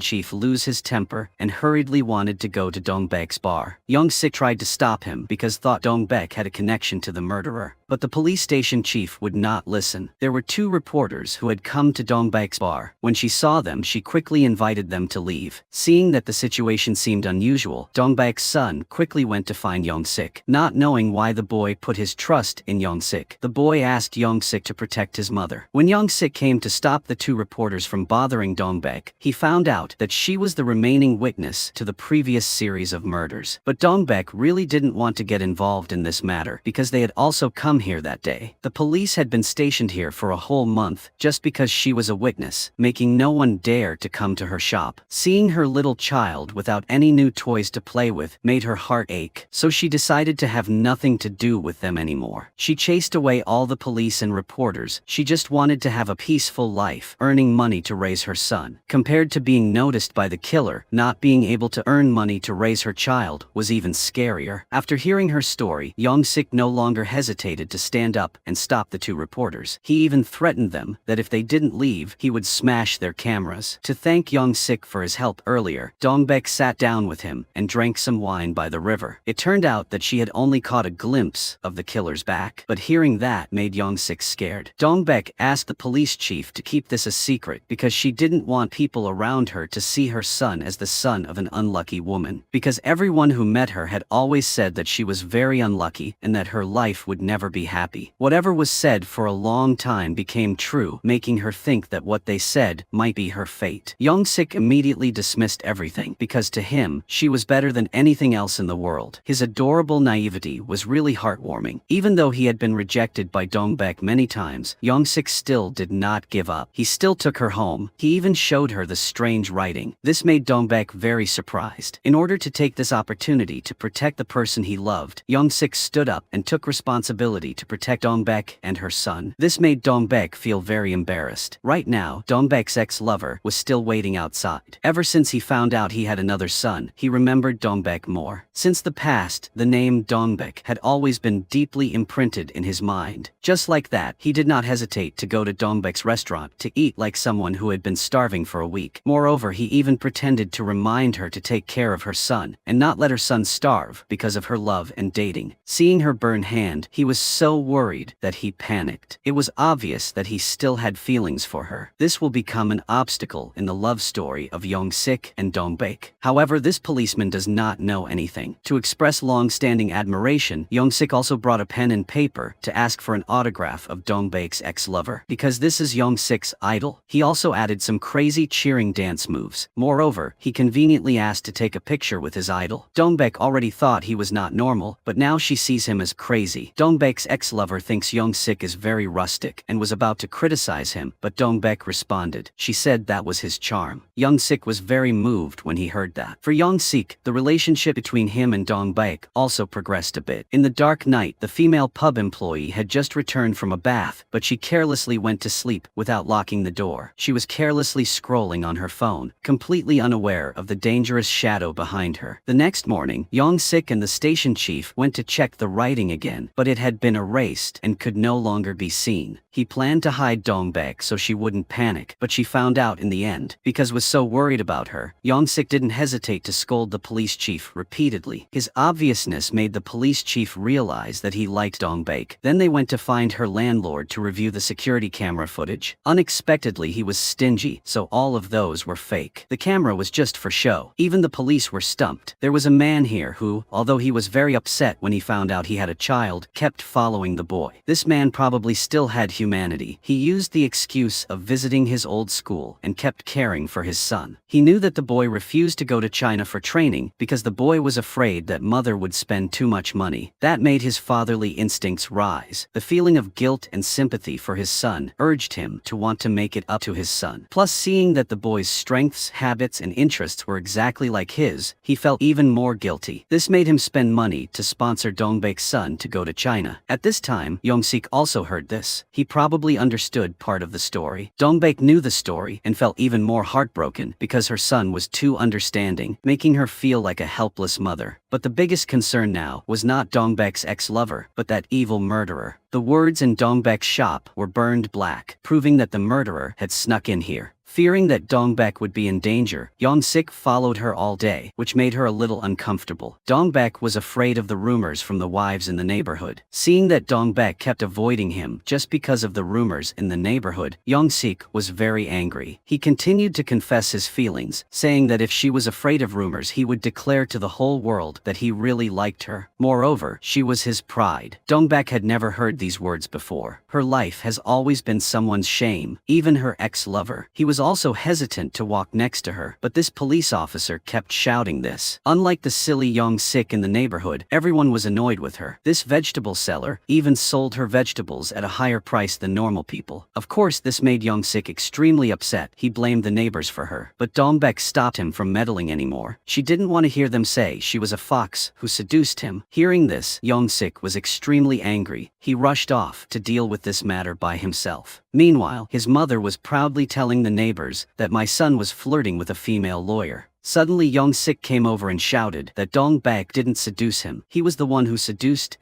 chief lose his temper and hurriedly wanted to go to Dongbek's bar. Young-sik tried to stop him because thought Dongbek had a connection to the murderer. But the police station chief would not listen. There were two reporters who had come to Dongbek's bar. When she saw them, she quickly invited them to leave. Seeing that the situation seemed unusual, Dongbek's son quickly went to find Young-sik. Not knowing why the boy put his trust in Young-sik, the boy asked Young-sik to protect his mother. When Young-sik came to stop the two reporters from bothering Dongbek, he found out that she was the remaining witness to the previous series of murders. But Dongbek really didn't want to get involved in this matter because they had also come here that day. The police had been stationed here for a whole month just because she was a witness, making no one dare to come to her shop. Seeing her little child without any new toys to play with made her heart ache, so she decided to have nothing to do with them anymore. She chased away all the police and reporters. She just wanted to have a peaceful life, earning money to raise her son. Compared to being noticed by the killer, not being able to earn money to raise her child was even scarier. After hearing her story, Young-sik no longer hesitated to stand up and stop the two reporters. He even threatened them that if they didn't leave, he would smash their cameras. To thank Young-sik for his help earlier, Dongbek sat down with him and drank some wine by the river. It turned out that she had only caught a glimpse of the killer's back, but hearing that made Young-sik scared. Dongbek asked the police chief to keep this a secret because she didn't want people around her to see her son as the son of an unlucky woman, because everyone who met her had always said that she was very unlucky and that her life would never be happy. Whatever was said for a long time became true, making her think that what they said might be her fate. Young-sik immediately dismissed everything because to him, she was better than anything else in the world. His adorable naivety was really heartwarming. Even though he had been rejected by Dongbek many times, Young-sik still did not give up. He still took her home. He even showed her the strange writing. This made Dongbek very surprised. In order to take this opportunity to protect the person he loved, Young-sik stood up and took responsibility to protect Dongbek and her son. This made Dongbek feel very embarrassed. Right now, Dongbek's ex-lover was still waiting outside. Ever since he found out he had another son, he remembered Dongbek more. Since the past, the name Dongbek had always been deeply imprinted in his mind. Just like that, he did not hesitate to go to Dongbek's restaurant to eat like someone who had been starving for a week. Moreover, he even pretended to remind her to take care of her son and not let her son starve because of her love and dating. Seeing her burn hand, he was so worried that he panicked. It was obvious that he still had feelings for her. This will become an obstacle in the love story of Young-sik and Dongbek. However, this policeman does not know anything. To express long-standing admiration, Young-sik also brought a pen and paper to ask for an autograph of Dongbek's ex-lover. Because this is Young-sik's idol, he also added some crazy cheering dance moves. Moreover, he conveniently asked to take a picture with his idol. Dongbek already thought he was not normal, but now she sees him as crazy. Dongbek's ex-lover thinks Young-sik is very rustic and was about to criticize him, but Dongbek responded. She said that was his charm. Young-sik was very moved when he heard that. For Young-sik, the relationship between him and Dongbek also progressed a bit. In the dark night, the female pub employee had just returned from a bath, but she carelessly went to sleep without locking the door. She was carelessly scrolling on her phone, completely unaware of the dangerous shadow behind her. The next morning, Young-sik and the station chief went to check the writing again, but it had been erased and could no longer be seen. He planned to hide Dongbek so she wouldn't panic, but she found out in the end. Because was so worried about her, Young-sik didn't hesitate to scold the police chief repeatedly. His obviousness made the police chief realize that he liked Dongbek. Then they went to find her landlord to review the security camera footage. Unexpectedly, he was stingy, so all of those were fake. The camera was just for show. Even the police were stumped. There was a man here who, although he was very upset when he found out he had a child, kept following the boy. This man probably still had humanity. He used the excuse of visiting his old school and kept caring for his son. He knew that the boy refused to go to China for training because the boy was afraid that mother would spend too much money. That made his fatherly instincts rise. The feeling of guilt and sympathy for his son urged him to want to make it up to his son. Plus, seeing that the boy's strengths, habits, and interests were exactly like his, he felt even more guilty. This made him spend money to sponsor Dongbek's son to go to China. At this time, Young-sik also heard this. He probably understood part of the story. Dongbek knew the story and felt even more heartbroken because her son was too understanding, making her feel like a helpless mother. But the biggest concern now was not Dongbek's ex-lover, but that evil murderer. The words in Dongbek's shop were burned black, proving that the murderer had snuck in here. Fearing that Dongbek would be in danger, Young-sik followed her all day, which made her a little uncomfortable. Dongbek was afraid of the rumors from the wives in the neighborhood. Seeing that Dongbek kept avoiding him just because of the rumors in the neighborhood, Young-sik was very angry. He continued to confess his feelings, saying that if she was afraid of rumors he would declare to the whole world that he really liked her. Moreover, she was his pride. Dongbek had never heard these words before. Her life has always been someone's shame, even her ex-lover. He was also hesitant to walk next to her, but this police officer kept shouting this. Unlike the silly Young-sik in the neighborhood, everyone was annoyed with her. This vegetable seller even sold her vegetables at a higher price than normal people. Of course, this made Young-sik extremely upset. He blamed the neighbors for her, but Dongbek stopped him from meddling anymore. She didn't want to hear them say she was a fox who seduced him. Hearing this, Young-sik was extremely angry. He rushed off to deal with this matter by himself. Meanwhile, his mother was proudly telling the neighbors that my son was flirting with a female lawyer. Suddenly Young-sik came over and shouted that Dongbek didn't seduce him. He was the one who seduced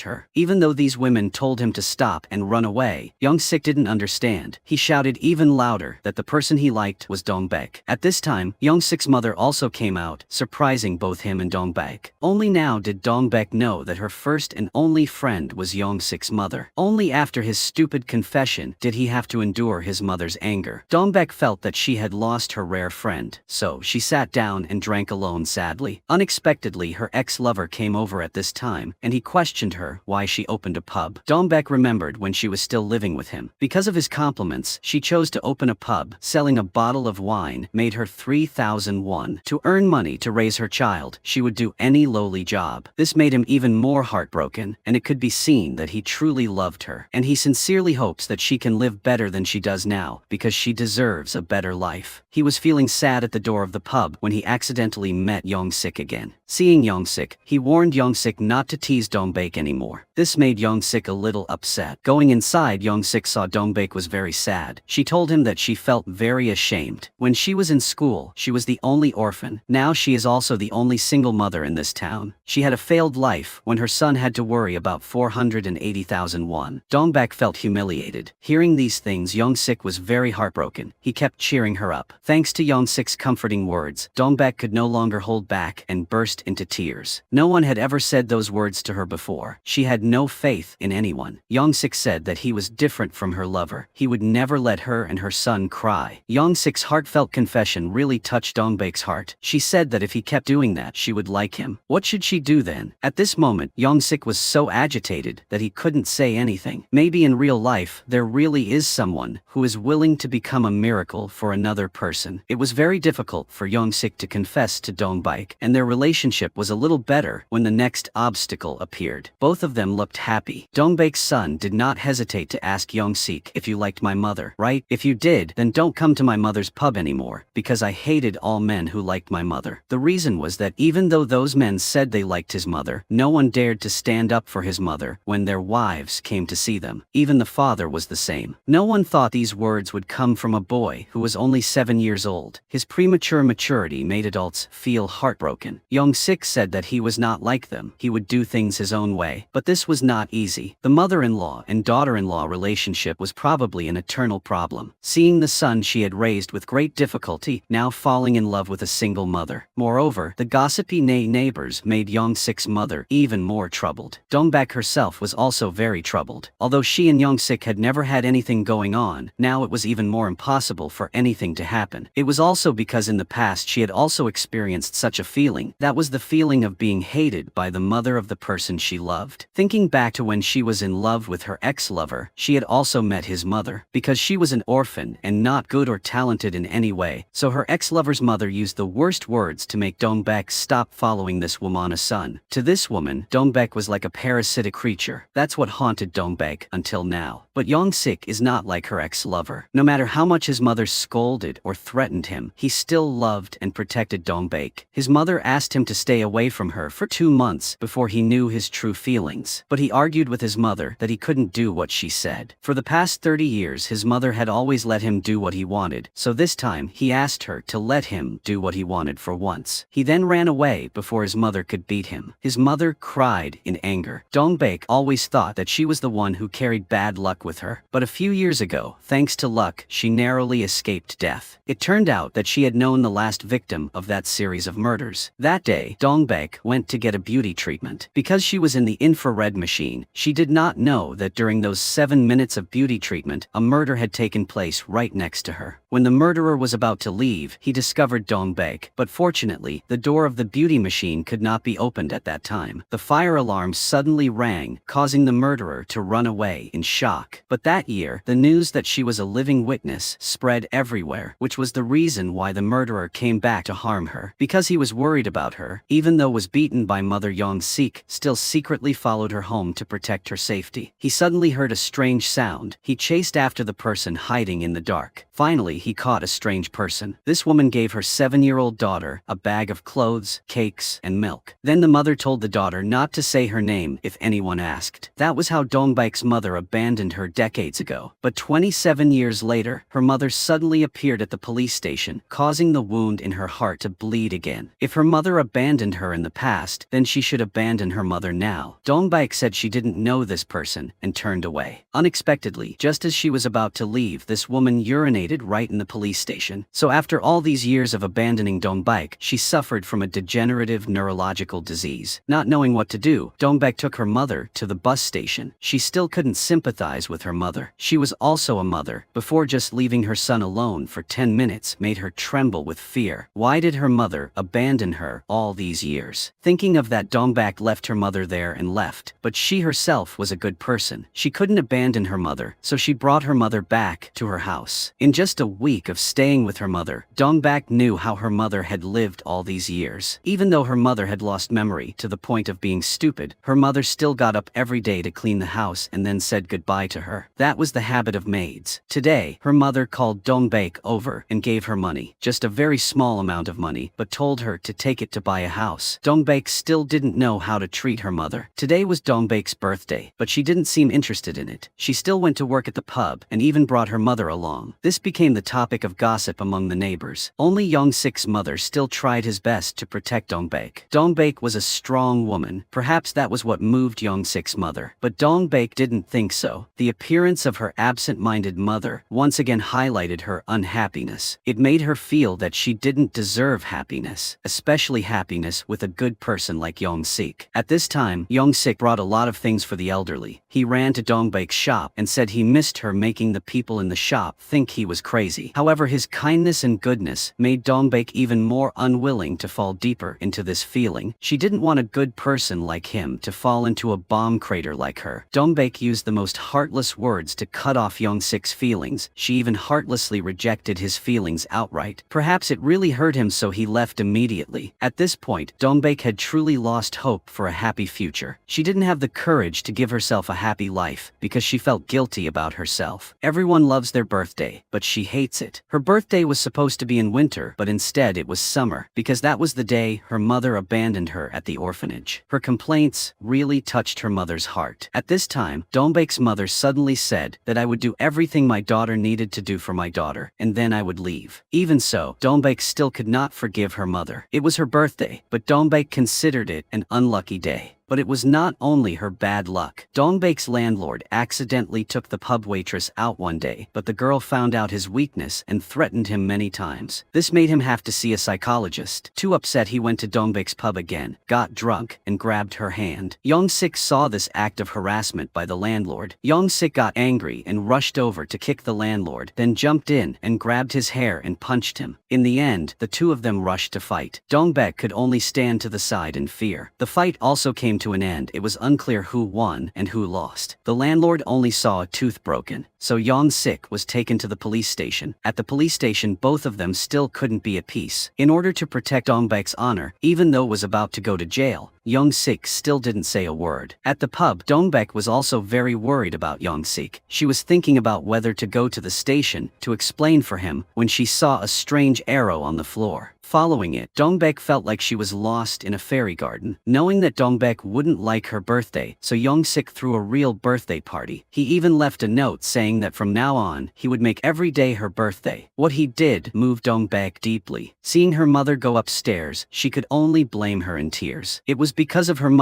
her. Even though these women told him to stop and run away, Young-sik didn't understand. He shouted even louder that the person he liked was Dongbek. At this time, Young-sik's mother also came out, surprising both him and Dongbek. Only now did Dongbek know that her first and only friend was Young-sik's mother. Only after his stupid confession did he have to endure his mother's anger. Dongbek felt that she had lost her rare friend, so she sat down and drank alone sadly. Unexpectedly, her ex-lover came over at this time, and he questioned her why she opened a pub. Dongbek remembered when she was still living with him. Because of his compliments, she chose to open a pub. Selling a bottle of wine made her 3,000 won. To earn money to raise her child, she would do any lowly job. This made him even more heartbroken, and it could be seen that he truly loved her, and he sincerely hopes that she can live better than she does now, because she deserves a better life. He was feeling sad at the door of the pub when he accidentally met Young-sik again. Seeing Young-sik, he warned Young-sik not to tease Dongbek anymore. This made Young-sik a little upset. Going inside, Young-sik saw Dongbek was very sad. She told him that she felt very ashamed. When she was in school, she was the only orphan. Now she is also the only single mother in this town. She had a failed life when her son had to worry about 480,000 won. Dongbek felt humiliated. Hearing these things, Young-sik was very heartbroken. He kept cheering her up. Thanks to Young-sik's comforting words, Dongbek could no longer hold back and burst into tears. No one had ever said those words to her before. She had no faith in anyone. Young-sik said that he was different from her lover. He would never let her and her son cry. Young-sik's heartfelt confession really touched Dongbek's heart. She said that if he kept doing that, she would like him. What should she do then? At this moment, Young-sik was so agitated that he couldn't say anything. Maybe in real life, there really is someone who is willing to become a miracle for another person. It was very difficult for Young-sik to confess to Dongbek, and their relationship was a little better when the next obstacle appeared. Both of them looked happy. Dongbek's son did not hesitate to ask Young-sik, "If you liked my mother, right? If you did, then don't come to my mother's pub anymore, because I hated all men who liked my mother." The reason was that even though those men said they liked his mother, no one dared to stand up for his mother when their wives came to see them. Even the father was the same. No one thought these words would come from a boy who was only 7 years old. His premature maturity made adults feel heartbroken. Young-sik said that he was not like them. He would do things his own way. But this was not easy. The mother-in-law and daughter-in-law relationship was probably an eternal problem. Seeing the son she had raised with great difficulty now falling in love with a single mother. Moreover, the gossipy neighbors made Young-sik's mother even more troubled. Dongbek herself was also very troubled. Although she and Young-sik had never had anything going on, now it was even more impossible for anything to happen. It was also because in the past she had also experienced such a feeling. That was the feeling of being hated by the mother of the person she loved. Thinking back to when she was in love with her ex-lover, she had also met his mother. Because she was an orphan and not good or talented in any way, so her ex-lover's mother used the worst words to make Dongbek stop following this woman's son. To this woman, Dongbek was like a parasitic creature. That's what haunted Dongbek until now. But Young-sik is not like her ex-lover. No matter how much his mother scolded or threatened him, he still loved loved and protected Dong-baek. His mother asked him to stay away from her for 2 months before he knew his true feelings. But he argued with his mother that he couldn't do what she said. For the past 30 years his mother had always let him do what he wanted, so this time he asked her to let him do what he wanted for once. He then ran away before his mother could beat him. His mother cried in anger. Dong-baek always thought that she was the one who carried bad luck with her. But a few years ago, thanks to luck, she narrowly escaped death. It turned out that she had known the last victim of that series of murders. That day, Dong-baek went to get a beauty treatment. Because she was in the infrared machine, she did not know that during those 7 minutes of beauty treatment, a murder had taken place right next to her. When the murderer was about to leave, he discovered Dong-baek, but fortunately, the door of the beauty machine could not be opened at that time. The fire alarm suddenly rang, causing the murderer to run away in shock. But that year, the news that she was a living witness spread everywhere, which was the reason why the murderer came back to harm her. Because he was worried about her, even though was beaten by Mother Young-sik, still secretly followed her home to protect her safety. He suddenly heard a strange sound. He chased after the person hiding in the dark. Finally, he caught a strange person. This woman gave her 7-year-old daughter a bag of clothes, cakes, and milk. Then the mother told the daughter not to say her name if anyone asked. That was how Dong-baek's mother abandoned her decades ago. But 27 years later, her mother suddenly appeared at the police station, causing the wound in her heart to bleed again. If her mother abandoned her in the past, then she should abandon her mother now. Dong-baek said she didn't know this person and turned away. Unexpectedly, just as she was about to leave, this woman urinated right in the police station. So after all these years of abandoning Dong-baek, she suffered from a degenerative neurological disease. Not knowing what to do, Dong-baek took her mother to the bus station. She still couldn't sympathize with her mother. She was also a mother. Before just leaving her son alone for 10 minutes made her tremble with fear. Why did her mother abandon her all these years? Thinking of that, Dong-baek left her mother there and left. But she herself was a good person. She couldn't abandon her mother, so she brought her mother back to her house. In just a week of staying with her mother, Dong-baek knew how her mother had lived all these years. Even though her mother had lost memory to the point of being stupid, her mother still got up every day to clean the house and then said goodbye to her. That was the habit of maids. Today, her mother called Dong-baek over and gave her money. Just a very small amount of money, but told her to take it to buy a house. Dong-baek still didn't know how to treat her mother. Today was Dong-baek's birthday, but she didn't seem interested in it. She still went to work at the pub and even brought her mother along. This became the topic of gossip among the neighbors. Only Young-sik's mother still tried his best to protect Dong-baek. Dong-baek was a strong woman. Perhaps that was what moved Young-sik's mother. But Dong-baek didn't think so. The appearance of her absent-minded mother once again highlighted her unhappiness. It made her feel that she didn't deserve happiness, especially happiness with a good person like Young-sik. At this time, Young-sik brought a lot of things for the elderly. He ran to Dong-baek's shop and said he missed her, making the people in the shop think he was crazy. However, his kindness and goodness made Dong-baek even more unwilling to fall deeper into this feeling. She didn't want a good person like him to fall into a bomb crater like her. Dong-baek used the most heartless words to cut off Young-sik's feelings. She even heartlessly rejected his feelings outright. Perhaps it really hurt him, so he left immediately. At this point, Dong-baek had truly lost hope for a happy future. She didn't have the courage to give herself a happy life because she felt guilty about herself. Everyone loves their birthday, but she hates it. Her birthday was supposed to be in winter, but instead it was summer, because that was the day her mother abandoned her at the orphanage. Her complaints really touched her mother's heart. At this time, Dong-baek's mother suddenly said that I would do everything my daughter needed to do for my daughter, and then I would leave. Even so, Dong-baek still could not forgive her mother. It was her birthday, but Dong-baek considered it an unlucky day. But it was not only her bad luck. Dong-baek's landlord accidentally took the pub waitress out one day, but the girl found out his weakness and threatened him many times. This made him have to see a psychologist. Too upset, he went to Dong-baek's pub again, got drunk, and grabbed her hand. Young-sik saw this act of harassment by the landlord. Young-sik got angry and rushed over to kick the landlord, then jumped in and grabbed his hair and punched him. In the end, the two of them rushed to fight. Dong-baek could only stand to the side in fear. The fight also came to an end. It was unclear who won and who lost. The landlord only saw a tooth broken, so Young-sik was taken to the police station. At the police station, both of them still couldn't be at peace. In order to protect Dong-baek's honor, even though it was about to go to jail, Young-sik still didn't say a word. At the pub, Dong-baek was also very worried about Young-sik. She was thinking about whether to go to the station to explain for him when she saw a strange arrow on the floor. Following it, Dongbek felt like she was lost in a fairy garden. Knowing that Dongbek wouldn't like her birthday, so Young-sik threw a real birthday party. He even left a note saying that from now on, he would make every day her birthday. What he did moved Dongbek deeply. Seeing her mother go upstairs, she could only blame her in tears. It was because of her mother